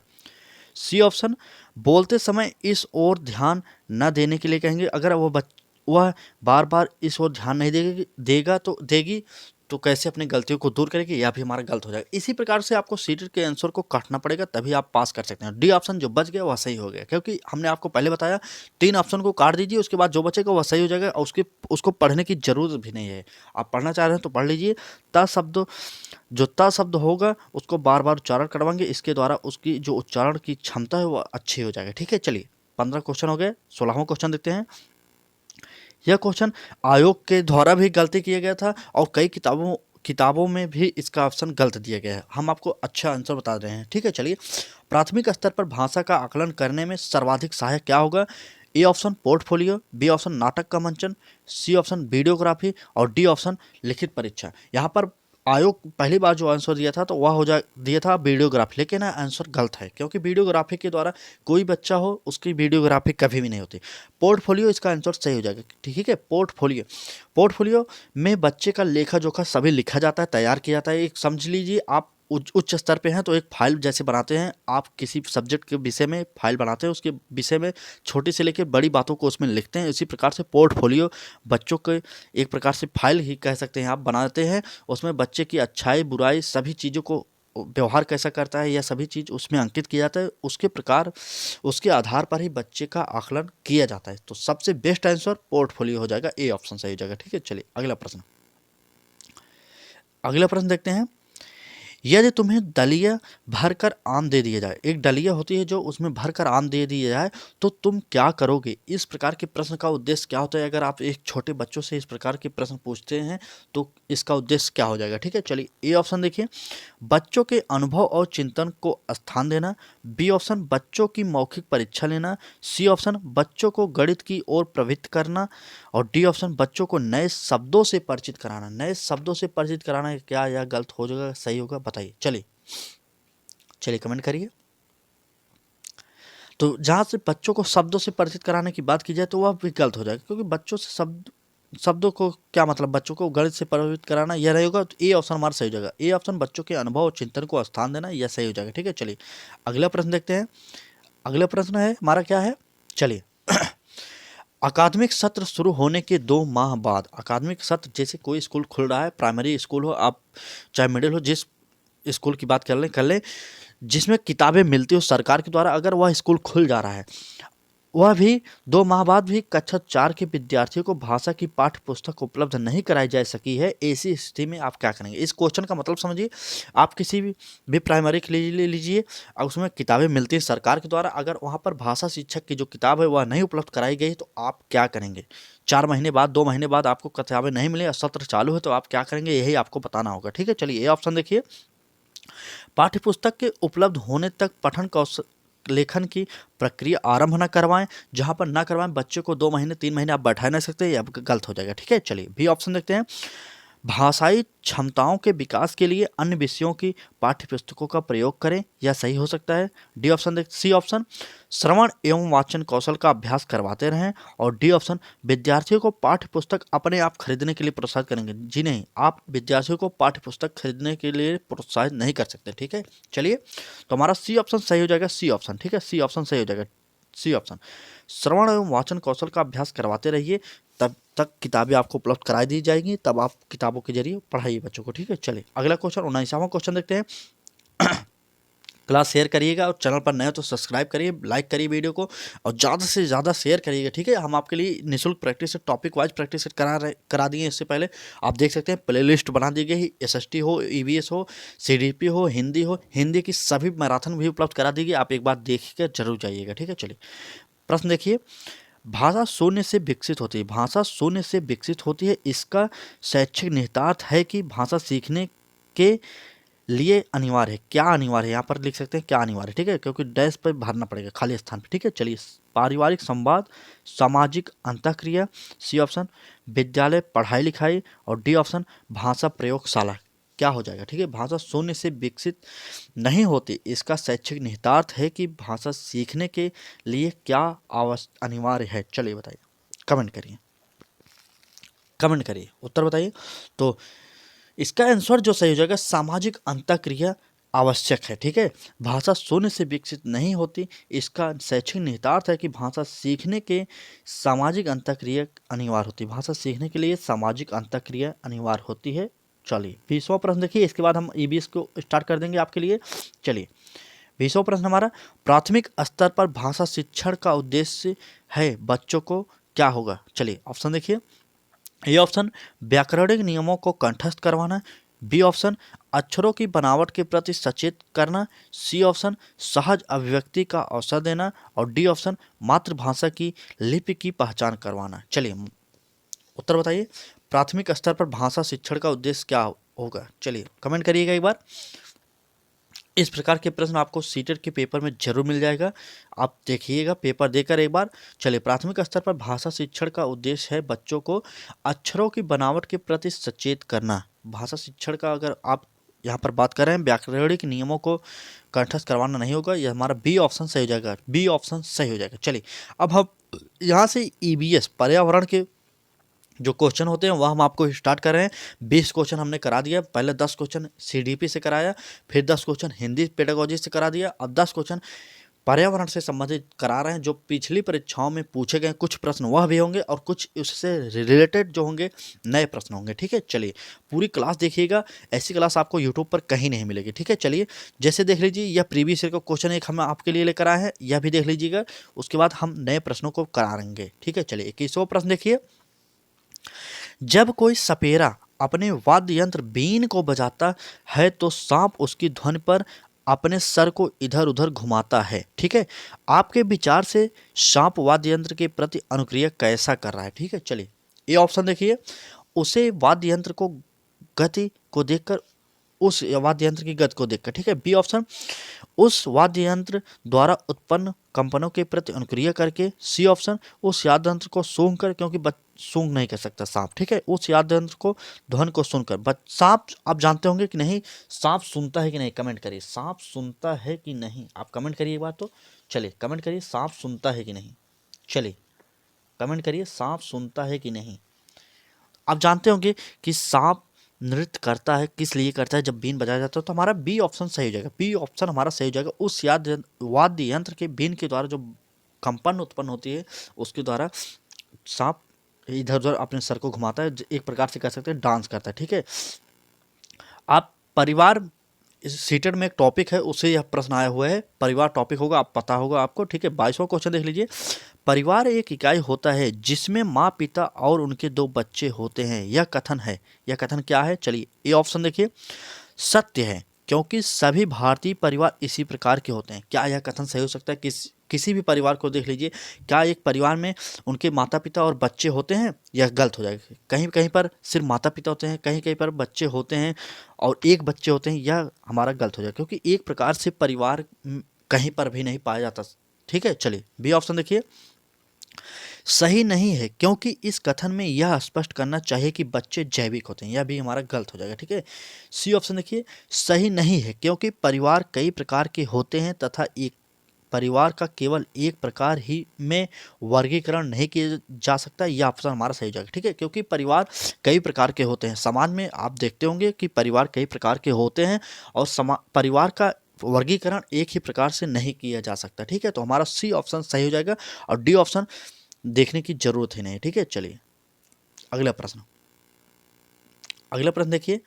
Speaker 1: सी ऑप्शन, बोलते समय इस ओर ध्यान न देने के लिए कहेंगे, अगर वह बार बार इस ओर ध्यान नहीं देगा तो देगी तो कैसे अपनी गलतियों को दूर करेगी, यह भी हमारा गलत हो जाएगा। इसी प्रकार से आपको सीटेट के आंसर को काटना पड़ेगा, तभी आप पास कर सकते हैं। डी ऑप्शन जो बच गया वह सही हो गया, क्योंकि हमने आपको पहले बताया 3 ऑप्शन को काट दीजिए, उसके बाद जो बचेगा वह सही हो जाएगा और उसको पढ़ने की जरूरत भी नहीं है। आप पढ़ना चाह रहे हैं तो पढ़ लीजिए। त शब्द, जो त शब्द होगा उसको बार बार उच्चारण करवाएंगे, इसके द्वारा उसकी जो उच्चारण की क्षमता है वह अच्छी हो जाएगी, ठीक है। चलिए 15 क्वेश्चन हो गए, 16वां क्वेश्चन देखते हैं। यह क्वेश्चन आयोग के द्वारा भी गलती किया गया था और कई किताबों में भी इसका ऑप्शन गलत दिया गया है। हम आपको अच्छा आंसर बता रहे हैं, ठीक है। चलिए, प्राथमिक स्तर पर भाषा का आकलन करने में सर्वाधिक सहायक क्या होगा? A option portfolio, B option नाटक का मंचन, सी ऑप्शन वीडियोग्राफी और डी ऑप्शन लिखित परीक्षा। यहाँ पर आयोग पहली बार जो आंसर दिया था तो वह दिया था वीडियोग्राफी, लेकिन आंसर गलत है, क्योंकि वीडियोग्राफी के द्वारा कोई बच्चा हो उसकी वीडियोग्राफी कभी भी नहीं होती। पोर्टफोलियो इसका आंसर सही हो जाएगा, ठीक है। पोर्टफोलियो में बच्चे का लेखा जोखा सभी लिखा जाता है, तैयार किया जाता है। एक समझ लीजिए आप उच्च स्तर पे हैं तो एक फाइल जैसे बनाते हैं, आप किसी सब्जेक्ट के विषय में फाइल बनाते हैं, उसके विषय में छोटी से लेकर बड़ी बातों को उसमें लिखते हैं। इसी प्रकार से पोर्टफोलियो बच्चों के एक प्रकार से फाइल ही कह सकते हैं, आप बनाते हैं। उसमें बच्चे की अच्छाई बुराई सभी चीज़ों को, व्यवहार कैसा करता है, यह सभी चीज़ उसमें अंकित किया जाता है। उसके आधार पर ही बच्चे का आकलन किया जाता है। तो सबसे बेस्ट आंसर पोर्टफोलियो हो जाएगा, ए ऑप्शन सही हो जाएगा, ठीक है। चलिए अगला प्रश्न देखते हैं। यदि तुम्हें दलिया भरकर आम दे दिया जाए, एक दलिया होती है जो उसमें भरकर आम दे दिया जाए, तो तुम क्या करोगे? इस प्रकार के प्रश्न का उद्देश्य क्या होता है? अगर आप एक छोटे बच्चों से इस प्रकार के प्रश्न पूछते हैं तो इसका उद्देश्य क्या हो जाएगा, ठीक है। चलिए ए ऑप्शन देखिए, बच्चों के अनुभव और चिंतन को स्थान देना, बी ऑप्शन बच्चों की मौखिक परीक्षा लेना, सी ऑप्शन बच्चों को गणित की ओर प्रवृत्त करना और डी ऑप्शन बच्चों को नए शब्दों से परिचित कराना। नए शब्दों से परिचित कराना, क्या यह गलत हो जाएगा, सही होगा, बताइए। चलिए कमेंट करिए। तो जहाँ से बच्चों को शब्दों से परिचित कराने की बात की जाए तो वह भी गलत हो जाएगा, क्योंकि बच्चों से शब्दों को क्या मतलब, बच्चों को गणित से परिचित कराना, यह नहीं होगा। तो ए ऑप्शन हमारा सही हो जाएगा। ए ऑप्शन बच्चों के अनुभव और चिंतन को स्थान देना, यह सही हो जाएगा, ठीक है। चलिए अगला प्रश्न देखते हैं। अगला प्रश्न है हमारा क्या है, चलिए अकादमिक सत्र शुरू होने के 2 माह बाद, अकादमिक सत्र जैसे कोई स्कूल खुल रहा है, प्राइमरी स्कूल हो, आप चाहे मिडिल हो, जिस स्कूल की बात कर लें जिसमें किताबें मिलती हो सरकार के द्वारा, अगर वह स्कूल खुल जा रहा है, वह भी 2 माह बाद भी कक्षा 4 के विद्यार्थियों को भाषा की पाठ्य पुस्तक उपलब्ध नहीं कराई जा सकी है, ऐसी स्थिति में आप क्या करेंगे? इस क्वेश्चन का मतलब समझिए, आप किसी भी प्राइमरी के लिए ले लीजिए और उसमें किताबें मिलती हैं सरकार के द्वारा, अगर वहाँ पर भाषा शिक्षक की जो किताब है वह नहीं उपलब्ध कराई गई तो आप क्या करेंगे? 4 महीने बाद, 2 महीने बाद आपको किताबें नहीं मिले और सत्र चालू है तो आप क्या करेंगे, यही आपको बताना होगा, ठीक है। चलिए ये ऑप्शन देखिए, पाठ्यपुस्तक के उपलब्ध होने तक पठन कौशल लेखन की प्रक्रिया आरंभ न करवाएं, जहां पर न करवाएं बच्चे को 2 महीने 3 महीने आप बैठा नहीं सकते, ये गलत हो जाएगा, ठीक है। चलिए बी ऑप्शन देखते हैं, भाषाई क्षमताओं के विकास के लिए अन्य विषयों की पाठ्यपुस्तकों का प्रयोग करें, यह सही हो सकता है। डी ऑप्शन देख, सी ऑप्शन श्रवण एवं वाचन कौशल का अभ्यास करवाते रहें और डी ऑप्शन विद्यार्थियों को पाठ्यपुस्तक अपने आप खरीदने के लिए प्रोत्साहित करेंगे। जी नहीं, आप विद्यार्थियों को पाठ्यपुस्तक खरीदने के लिए प्रोत्साहित नहीं कर सकते, ठीक है। चलिए तो हमारा सी ऑप्शन सही हो जाएगा, सी ऑप्शन, ठीक है, सी ऑप्शन सही हो जाएगा, सी ऑप्शन श्रवण एवं वाचन कौशल का अभ्यास करवाते रहिए, तब तक किताबें आपको उपलब्ध कराई दी जाएंगी, तब आप किताबों के जरिए पढ़ाइए बच्चों को, ठीक है। चलिए अगला क्वेश्चन 19वां क्वेश्चन देखते हैं। क्लास शेयर करिएगा और चैनल पर नए हो तो सब्सक्राइब करिए, लाइक करिए वीडियो को और ज़्यादा से ज़्यादा शेयर करिएगा, ठीक है। हम आपके लिए निःशुल्क प्रैक्टिस टॉपिक वाइज प्रैक्टिस करा दिए इससे पहले, आप देख सकते हैं प्लेलिस्ट बना दी गई, एसएसटी हो, ईवीएस हो, सीडीपी हो, हिंदी की सभी मैराथन भी उपलब्ध करा दी गई, आप एक बार देखकर जरूर जाइएगा, ठीक है। चलिए प्रश्न देखिए, भाषा शून्य से विकसित होती है, भाषा शून्य से विकसित होती है, इसका शैक्षिक निहितार्थ है कि भाषा सीखने के लिए अनिवार्य है। क्या अनिवार्य है, यहाँ पर लिख सकते हैं क्या अनिवार्य है, ठीक है, क्योंकि डैश पर भरना पड़ेगा खाली स्थान पे, ठीक है। चलिए, पारिवारिक संवाद, सामाजिक अंतःक्रिया, सी ऑप्शन विद्यालय पढ़ाई लिखाई, और डी ऑप्शन भाषा प्रयोगशाला। क्या हो जाएगा, ठीक है। भाषा शून्य से विकसित नहीं होती, इसका शैक्षिक निहितार्थ है कि भाषा सीखने के लिए क्या अनिवार्य है। चलिए बताइए, कमेंट करिए, कमेंट करिए, उत्तर बताइए। तो इसका आंसर जो सही हो जाएगा, सामाजिक अंतःक्रिया आवश्यक है, ठीक है। भाषा शून्य से विकसित नहीं होती, इसका शैक्षिक निहितार्थ है कि भाषा सीखने के सामाजिक अंतःक्रिया अनिवार्य होती है। भाषा सीखने के लिए सामाजिक अंतःक्रिया अनिवार्य होती है। चलिए 20वां प्रश्न देखिए, इसके बाद हम ईबीएस को स्टार्ट कर देंगे आपके लिए। चलिए 20वां प्रश्न हमारा, प्राथमिक स्तर पर भाषा शिक्षण का उद्देश्य है बच्चों को क्या होगा। चलिए ऑप्शन देखिए, ए ऑप्शन व्याकरणिक नियमों को कंठस्थ करवाना, बी ऑप्शन अक्षरों की बनावट के प्रति सचेत करना, सी ऑप्शन सहज अभिव्यक्ति का अवसर देना, और डी ऑप्शन मातृभाषा की लिपि की पहचान करवाना। चलिए उत्तर बताइए, प्राथमिक स्तर पर भाषा शिक्षण का उद्देश्य क्या होगा। चलिए कमेंट करिएगा एक बार। इस प्रकार के प्रश्न आपको सीटेट के पेपर में जरूर मिल जाएगा, आप देखिएगा पेपर देकर एक बार। चलिए, प्राथमिक स्तर पर भाषा शिक्षण का उद्देश्य है बच्चों को अक्षरों की बनावट के प्रति सचेत करना। भाषा शिक्षण का अगर आप यहाँ पर बात कर रहे हैं, व्याकरणिक नियमों को कंठस्थ करवाना नहीं होगा, यह हमारा बी ऑप्शन सही हो जाएगा, बी ऑप्शन सही हो जाएगा। चलिए अब हम यहाँ से ईबीएस पर्यावरण के जो क्वेश्चन होते हैं वह हम आपको स्टार्ट कर रहे हैं। 20 क्वेश्चन हमने करा दिया, पहले 10 क्वेश्चन सीडीपी से कराया, फिर 10 क्वेश्चन हिंदी पेडागोजी से करा दिया, अब 10 क्वेश्चन पर्यावरण से संबंधित करा रहे हैं। जो पिछली परीक्षाओं में पूछे गए कुछ प्रश्न वह भी होंगे, और कुछ उससे रिलेटेड जो होंगे नए प्रश्न होंगे, ठीक है। चलिए पूरी क्लास देखिएगा, ऐसी क्लास आपको यूट्यूब पर कहीं नहीं मिलेगी, ठीक है। चलिए जैसे देख लीजिए, यह प्रीवियस ईयर का क्वेश्चन एक हम आपके लिए लेकर आए हैं, यह भी देख लीजिएगा, उसके बाद हम नए प्रश्नों को कराएंगे, ठीक है। चलिए 21वां प्रश्न देखिए, जब कोई सपेरा अपने वाद्य यंत्र बीन को बजाता है तो सांप उसकी ध्वनि पर अपने सर को इधर उधर घुमाता है, ठीक है। आपके विचार से सांप वाद्य यंत्र के प्रति अनुक्रिया कैसा कर रहा है, ठीक है। चलिए ये ऑप्शन देखिए, उसे वाद्य यंत्र को गति को देखकर, उस वाद्य यंत्र की गति को देखकर, ठीक है। बी ऑप्शन उस वाद्य यंत्र द्वारा उत्पन्न कंपनों के प्रति अनुक्रिया करके, सी ऑप्शन उस वाद्य यंत्र को सूंघ कर, क्योंकि सूंघ नहीं कर सकता सांप, ठीक है, उस वाद्य यंत्र को ध्वनि को सुनकर। सांप आप जानते होंगे कि नहीं, सांप सुनता है कि नहीं, कमेंट करिए, सांप सुनता है कि नहीं, आप कमेंट करिए एक बार तो। चलिए कमेंट करिए, सांप सुनता है कि नहीं। चलिए कमेंट करिए, सांप सुनता है कि नहीं। आप जानते होंगे कि सांप नृत्य करता है, किस लिए करता है, जब बीन बजाया जाता है। तो हमारा बी ऑप्शन सही हो जाएगा, बी ऑप्शन हमारा सही हो जाएगा, उस वाद्य यंत्र के बीन के द्वारा जो कंपन उत्पन्न होती है उसके द्वारा सांप इधर उधर अपने सर को घुमाता है, एक प्रकार से कह सकते हैं डांस करता है, ठीक है। आप परिवार, सीटेड में एक टॉपिक है, उससे यह प्रश्न आया हुआ है, परिवार टॉपिक होगा, आप पता होगा आपको, ठीक है। 22वां क्वेश्चन देख लीजिए, परिवार एक इकाई होता है जिसमें माँ पिता और उनके 2 बच्चे होते हैं, यह कथन है, यह कथन क्या है। चलिए ये ऑप्शन देखिए, सत्य है क्योंकि सभी भारतीय परिवार इसी प्रकार के होते हैं। क्या यह कथन सही हो सकता है। किसी भी परिवार को देख लीजिए, क्या एक परिवार में उनके माता पिता और बच्चे होते हैं, यह गलत हो जाएगा। कहीं कहीं पर सिर्फ माता पिता होते हैं, कहीं कहीं पर बच्चे होते हैं और एक बच्चे होते हैं, यह हमारा गलत हो जाएगा, क्योंकि एक प्रकार से परिवार कहीं पर भी नहीं पाया जाता, ठीक है। चलिए बी ऑप्शन देखिए, सही नहीं है क्योंकि इस कथन में यह स्पष्ट करना चाहिए कि बच्चे जैविक होते हैं, यह भी हमारा गलत हो जाएगा, ठीक है। सी ऑप्शन देखिए, सही नहीं है क्योंकि परिवार कई प्रकार के होते हैं तथा एक परिवार का केवल एक प्रकार ही में वर्गीकरण नहीं किया जा सकता, यह ऑप्शन हमारा सही हो जाएगा, ठीक है। क्योंकि परिवार कई प्रकार के होते हैं, समाज में आप देखते होंगे कि परिवार कई प्रकार के होते हैं और परिवार का वर्गीकरण एक ही प्रकार से नहीं किया जा सकता, ठीक है। तो हमारा सी ऑप्शन सही हो जाएगा और डी ऑप्शन देखने की जरूरत ही नहीं, ठीक है। चलिए अगला प्रश्न, अगला प्रश्न देखिए,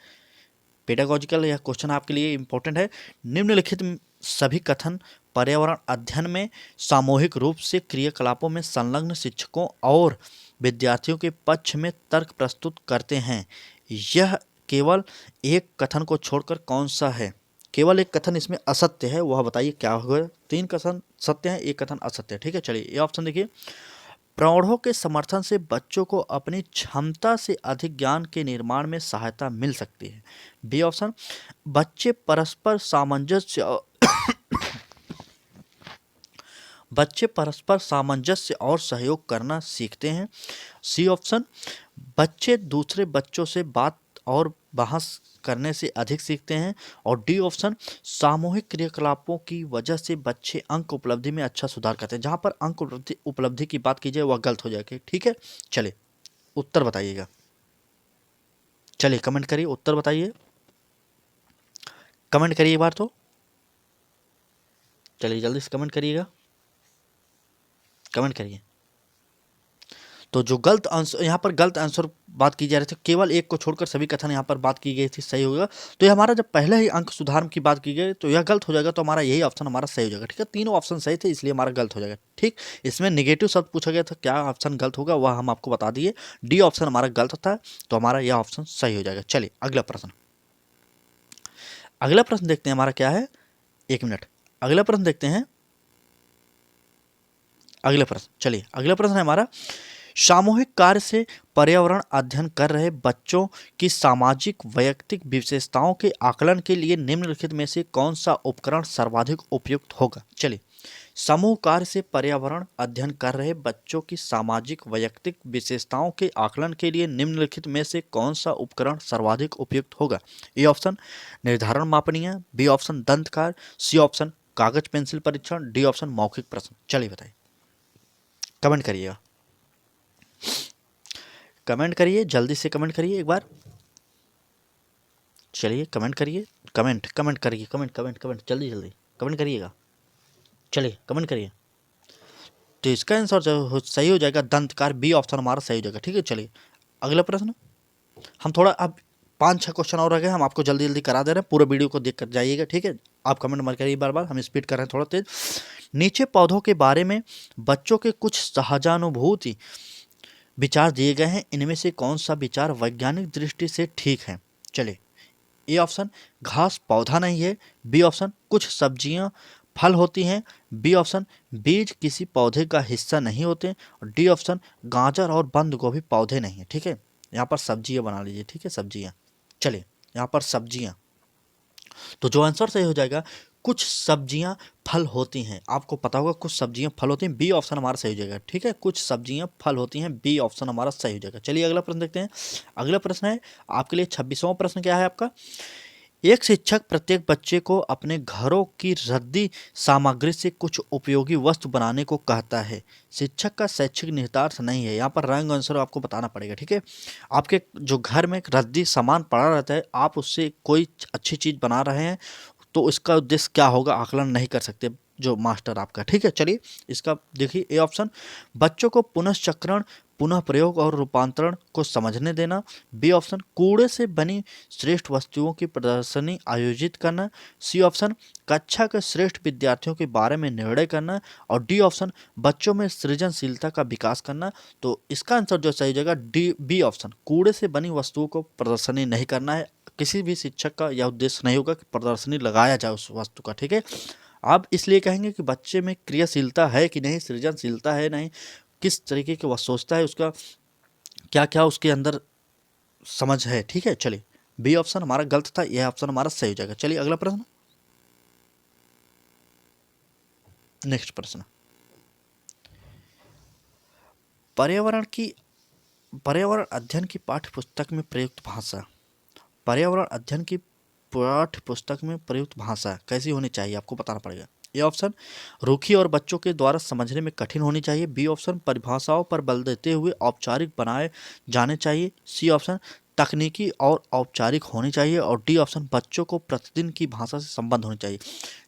Speaker 1: पेडागोजिकल यह क्वेश्चन आपके लिए इंपॉर्टेंट है। निम्नलिखित सभी कथन पर्यावरण अध्ययन में सामूहिक रूप से क्रियाकलापों में संलग्न शिक्षकों और विद्यार्थियों के पक्ष में तर्क प्रस्तुत करते हैं, यह केवल एक कथन को छोड़कर कौन सा है। केवल एक कथन इसमें असत्य है, वह बताइए क्या होगा। 3 कथन सत्य है, एक कथन असत्य है, ठीक है। चलिए ये ऑप्शन देखिए, प्रौढ़ों के समर्थन से बच्चों को अपनी क्षमता से अधिक ज्ञान के निर्माण में सहायता मिल सकती है। बी ऑप्शन, बच्चे परस्पर सामंजस्य बच्चे परस्पर सामंजस्य और सहयोग करना सीखते हैं। सी ऑप्शन, बच्चे दूसरे बच्चों से बात और बहस करने से अधिक सीखते हैं। और डी ऑप्शन, सामूहिक क्रियाकलापों की वजह से बच्चे अंक उपलब्धि में अच्छा सुधार करते हैं। जहाँ पर अंक उपलब्धि की बात की जाए वह गलत हो जाएगी। ठीक है, चलिए उत्तर बताइएगा। चलिए कमेंट करिए, उत्तर बताइए, कमेंट करिए एक बार तो। चलिए जल्दी से कमेंट करिएगा, कमेंट करिए। तो जो गलत आंसर, यहाँ पर गलत आंसर बात की जा रही थी, केवल एक को छोड़कर सभी कथन यहाँ पर बात की गई थी सही होगा। तो ये हमारा जब पहले ही अंक सुधार की बात की गई तो यह गलत हो जाएगा, तो हमारा यही ऑप्शन हमारा सही हो जाएगा। ठीक है, तीनों ऑप्शन सही थे इसलिए हमारा गलत हो जाएगा। ठीक, इसमें नेगेटिव शब्द पूछा गया था, क्या ऑप्शन गलत होगा वह हम आपको बता दिए। डी ऑप्शन हमारा गलत होता है, तो हमारा यह ऑप्शन सही हो जाएगा। चलिए अगला प्रश्न, अगला प्रश्न देखते हैं हमारा क्या है। एक मिनट, अगला प्रश्न देखते हैं, अगला प्रश्न। चलिए अगला प्रश्न है हमारा, सामूहिक कार्य से पर्यावरण अध्ययन कर रहे बच्चों की सामाजिक वैयक्तिक विशेषताओं के आकलन के लिए निम्नलिखित में से कौन सा उपकरण सर्वाधिक उपयुक्त होगा। चलिए, समूह कार्य से पर्यावरण अध्ययन कर रहे बच्चों की सामाजिक वैयक्तिक विशेषताओं के आकलन के लिए निम्नलिखित में से कौन सा उपकरण सर्वाधिक उपयुक्त होगा। ए ऑप्शन, निर्धारण मापनीय। बी ऑप्शन, दंत कार्य। सी ऑप्शन, कागज पेंसिल परीक्षण। डी ऑप्शन, मौखिक प्रश्न। चलिए बताइए, कमेंट करिएगा, कमेंट करिए, जल्दी से कमेंट करिए एक बार। चलिए कमेंट करिए, कमेंट कमेंट करिए, कमेंट कमेंट कमेंट जल्दी जल्दी कमेंट करिएगा। चलिए कमेंट करिए। तो इसका आंसर जो सही हो जाएगा दंतकार, बी ऑप्शन हमारा सही हो जाएगा। ठीक है, चलिए अगला प्रश्न। हम थोड़ा अब 5-6 क्वेश्चन और रह गए, हम आपको जल्दी जल्दी करा दे रहे हैं, पूरे वीडियो को देख कर जाइएगा। ठीक है, आप कमेंट मत करिए बार बार, हम स्पीड कर रहे हैं थोड़ा तेज। नीचे पौधों के बारे में बच्चों के कुछ सहजानुभूति विचार दिए गए हैं, इनमें से कौन सा विचार वैज्ञानिक दृष्टि से ठीक है। चलिए, ए ऑप्शन, घास पौधा नहीं है। बी ऑप्शन, कुछ सब्जियां फल होती हैं। बी ऑप्शन, बीज किसी पौधे का हिस्सा नहीं होते। और डी ऑप्शन, गाजर और बंद गोभी पौधे नहीं है। ठीक है, यहाँ पर सब्जियां बना लीजिए। ठीक है, सब्जियां। चलिए यहाँ पर सब्जियां, तो जो आंसर सही हो जाएगा, कुछ सब्जियां फल होती हैं। आपको पता होगा कुछ सब्जियां फल होती हैं, बी ऑप्शन हमारा सही हो जाएगा। ठीक है, कुछ सब्जियां फल होती हैं, बी ऑप्शन हमारा सही हो जाएगा। चलिए अगला प्रश्न देखते हैं। अगला प्रश्न है आपके लिए 26वां प्रश्न क्या है आपका। एक शिक्षक प्रत्येक बच्चे को अपने घरों की रद्दी सामग्री से कुछ उपयोगी वस्तु बनाने को कहता है। शिक्षक का शैक्षिक निहितार्थ नहीं है, यहाँ पर रंग आंसर आपको बताना पड़ेगा। ठीक है, आपके जो घर में एक रद्दी सामान पड़ा रहता है, आप उससे कोई अच्छी चीज़ बना रहे हैं, तो इसका उद्देश्य क्या होगा आकलन नहीं कर सकते जो मास्टर आपका। ठीक है, चलिए इसका देखिए। ए ऑप्शन, बच्चों को पुनश्चक्रण, पुनः प्रयोग और रूपांतरण को समझने देना। बी ऑप्शन, कूड़े से बनी श्रेष्ठ वस्तुओं की प्रदर्शनी आयोजित करना। सी ऑप्शन, कक्षा के श्रेष्ठ विद्यार्थियों के बारे में निर्णय करना। और डी ऑप्शन, बच्चों में सृजनशीलता का विकास करना। तो इसका आंसर जो सही हो जाएगा डी, बी ऑप्शन, कूड़े से बनी वस्तुओं को प्रदर्शनी नहीं करना है। किसी भी शिक्षक का यह उद्देश्य नहीं होगा कि प्रदर्शनी लगाया जाए उस वस्तु का। ठीक है, आप इसलिए कहेंगे कि बच्चे में क्रियाशीलता है कि नहीं, सृजनशीलता है नहीं, किस तरीके की वह सोचता है, उसका क्या क्या उसके अंदर समझ है। ठीक है, चलिए बी ऑप्शन हमारा गलत था, यह ऑप्शन हमारा सही हो जाएगा। चलिए अगला प्रश्न, नेक्स्ट प्रश्न। पर्यावरण अध्ययन की पाठ्य पुस्तक में प्रयुक्त भाषा, पर्यावरण अध्ययन की पाठ्य पुस्तक में प्रयुक्त भाषा कैसी होनी चाहिए आपको बताना पड़ेगा। ए ऑप्शन, रूखी और बच्चों के द्वारा समझने में कठिन होनी चाहिए। बी ऑप्शन, परिभाषाओं पर बल देते हुए औपचारिक बनाए जाने चाहिए। सी ऑप्शन, तकनीकी और औपचारिक होनी चाहिए। और डी ऑप्शन, बच्चों को प्रतिदिन की भाषा से संबंध होनी चाहिए।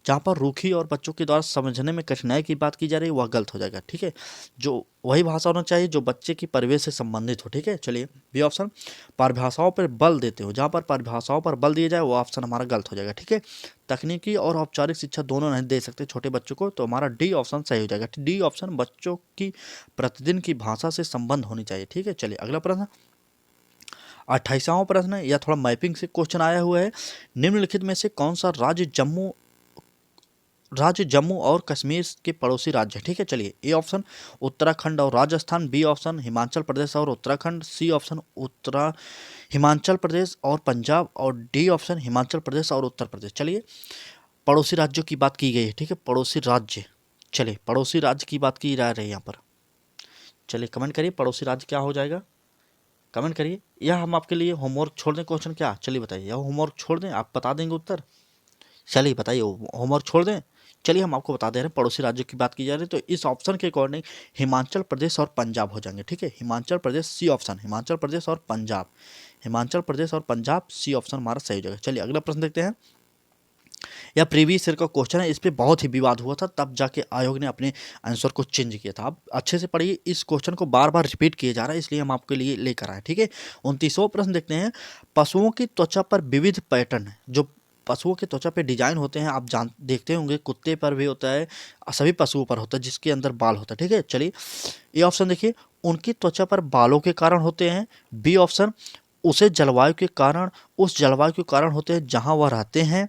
Speaker 1: जहाँ पर रूखी और बच्चों के द्वारा समझने में कठिनाई की बात की जा रही है वह गलत हो जाएगा। ठीक है, जो वही भाषा होना चाहिए जो बच्चे की परिवेश से संबंधित हो। ठीक है, चलिए बी ऑप्शन, परिभाषाओं पर बल देते हो, जहाँ पर परिभाषाओं पर बल दिया जाए वो ऑप्शन हमारा गलत हो जाएगा। ठीक है, तकनीकी और औपचारिक शिक्षा दोनों नहीं दे सकते छोटे बच्चों को, तो हमारा डी ऑप्शन सही हो जाएगा। डी ऑप्शन, बच्चों की प्रतिदिन की भाषा से संबंध होनी चाहिए। ठीक है, चलिए अगला प्रश्न, 28वां प्रश्न है, यह थोड़ा मैपिंग से क्वेश्चन आया हुआ है। निम्नलिखित में से कौन सा राज्य जम्मू राज्य जम्मू और कश्मीर के पड़ोसी राज्य हैं। ठीक है, चलिए ए ऑप्शन उत्तराखंड और राजस्थान, बी ऑप्शन हिमाचल प्रदेश और उत्तराखंड, सी ऑप्शन हिमाचल प्रदेश और पंजाब, और डी ऑप्शन हिमाचल प्रदेश और उत्तर प्रदेश। चलिए पड़ोसी राज्यों की बात की गई है। ठीक है, पड़ोसी राज्य, चलिए पड़ोसी राज्य की बात की जा रही है यहाँ पर। चलिए कमेंट करिए पड़ोसी राज्य क्या हो जाएगा, कमेंट करिए, या हम आपके लिए होमवर्क छोड़ दें क्वेश्चन क्या, चलिए बताइए, या होमवर्क छोड़ दें, आप बता देंगे उत्तर, चलिए बताइए होमवर्क छोड़ दें। चलिए हम आपको बता दे रहे हैं, पड़ोसी राज्यों की बात की जा रही है तो इस ऑप्शन के अकॉर्डिंग हिमाचल प्रदेश और पंजाब हो जाएंगे। ठीक है, हिमाचल प्रदेश सी ऑप्शन, हिमाचल प्रदेश और पंजाब, हिमाचल प्रदेश और पंजाब, सी ऑप्शन हमारा सही हो जाएगा। चलिए अगला प्रश्न देखते हैं। यह प्रीवियस ईयर का क्वेश्चन है, इस पे बहुत ही विवाद हुआ था, तब जाके आयोग ने अपने आंसर को चेंज किया था। आप अच्छे से पढ़िए, इस क्वेश्चन को बार बार रिपीट किया जा रहा है, इसलिए हम आपके लिए लेकर आए। ठीक है, 29वां प्रश्न देखते हैं। पशुओं की त्वचा पर विविध पैटर्न, जो पशुओं की त्वचा पे डिजाइन होते हैं, आप देखते होंगे कुत्ते पर भी होता है, सभी पशुओं पर होता है जिसके अंदर बाल होता है। ठीक है, चलिए ये ऑप्शन देखिए, उनकी त्वचा पर बालों के कारण होते हैं, बी ऑप्शन उसे जलवायु के कारण, उस जलवायु के कारण होते हैं जहां वह रहते हैं,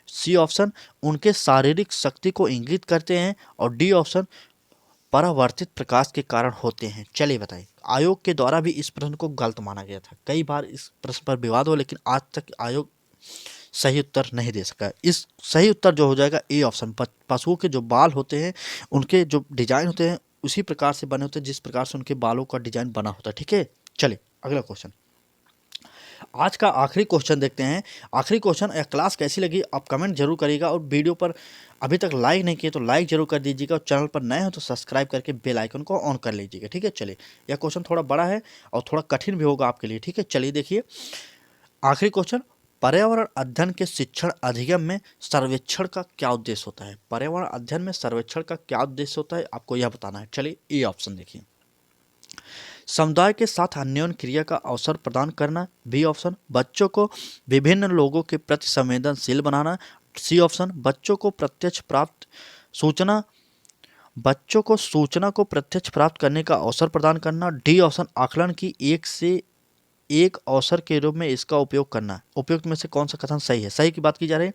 Speaker 1: सी ऑप्शन उनके शारीरिक शक्ति को इंगित करते हैं, और डी ऑप्शन परावर्तित प्रकाश के कारण होते हैं। चलिए बताइए, आयोग के द्वारा भी इस प्रश्न को गलत माना गया था, कई बार इस प्रश्न पर विवाद हो, लेकिन आज तक आयोग सही उत्तर नहीं दे सका। इस सही उत्तर जो हो जाएगा ए ऑप्शन, पशुओं के जो बाल होते हैं उनके जो डिजाइन होते हैं उसी प्रकार से बने होते हैं जिस प्रकार से उनके बालों का डिजाइन बना होता है। ठीक है, चलिए अगला क्वेश्चन, आज का आखिरी क्वेश्चन देखते हैं। आखिरी क्वेश्चन, क्लास कैसी लगी आप कमेंट जरूर करिएगा, और वीडियो पर अभी तक लाइक नहीं किए तो लाइक जरूर कर दीजिएगा, और चैनल पर नए हो तो सब्सक्राइब करके बेल आइकन को ऑन कर लीजिएगा। ठीक है, चलिए यह क्वेश्चन थोड़ा बड़ा है और थोड़ा कठिन भी होगा आपके लिए। ठीक है, चलिए देखिए आखिरी क्वेश्चन, पर्यावरण अध्ययन के शिक्षण अधिगम में सर्वेक्षण का क्या उद्देश्य होता है? पर्यावरण अध्ययन में सर्वेक्षण का क्या उद्देश्य होता है, आपको यह बताना है। चलिए ए ऑप्शन देखिए, समुदाय के साथ अन्योन्य क्रिया का अवसर प्रदान करना, बी ऑप्शन बच्चों को विभिन्न लोगों के प्रति संवेदनशील बनाना, सी ऑप्शन बच्चों को सूचना को प्रत्यक्ष प्राप्त करने का अवसर प्रदान करना, डी ऑप्शन आकलन की एक से एक अवसर के रूप में इसका उपयोग करना। उपयुक्त में से कौन सा कथन सही है? सही की बात की जा रही है,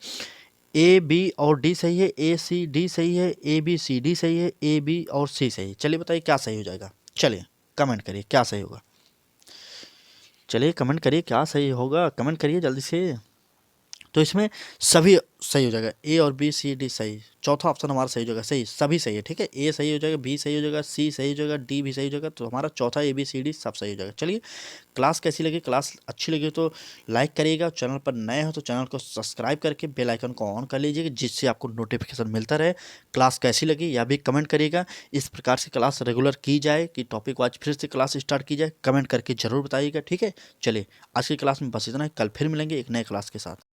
Speaker 1: ए बी और डी सही है, ए सी डी सही है, ए बी सी डी सही है, ए बी और सी सही है। चलिए बताइए क्या सही हो जाएगा, चलिए कमेंट करिए क्या सही होगा, चलिए कमेंट करिए क्या सही होगा, कमेंट करिए जल्दी से। तो इसमें सभी सही हो जाएगा, ए और बी सी डी सही, चौथा ऑप्शन हमारा सही हो जाएगा, सही सभी सही है। ठीक है, ए सही हो जाएगा, बी सही हो जाएगा, सी सही हो जाएगा, डी भी सही हो जाएगा, तो हमारा चौथा ए बी सी डी सब सही हो जाएगा। चलिए क्लास कैसी लगी, क्लास अच्छी लगी तो लाइक करिएगा, चैनल पर नए हो तो चैनल को सब्सक्राइब करके बेल आइकन को ऑन कर लीजिएगा, जिससे आपको नोटिफिकेशन मिलता रहे। क्लास कैसी लगी यह भी कमेंट करिएगा, इस प्रकार से क्लास रेगुलर की जाए कि टॉपिक वाइज फिर से क्लास स्टार्ट की जाए, कमेंट करके जरूर बताइएगा। ठीक है, चलिए आज की क्लास में बस इतना है, कल फिर मिलेंगे एक नए क्लास के साथ।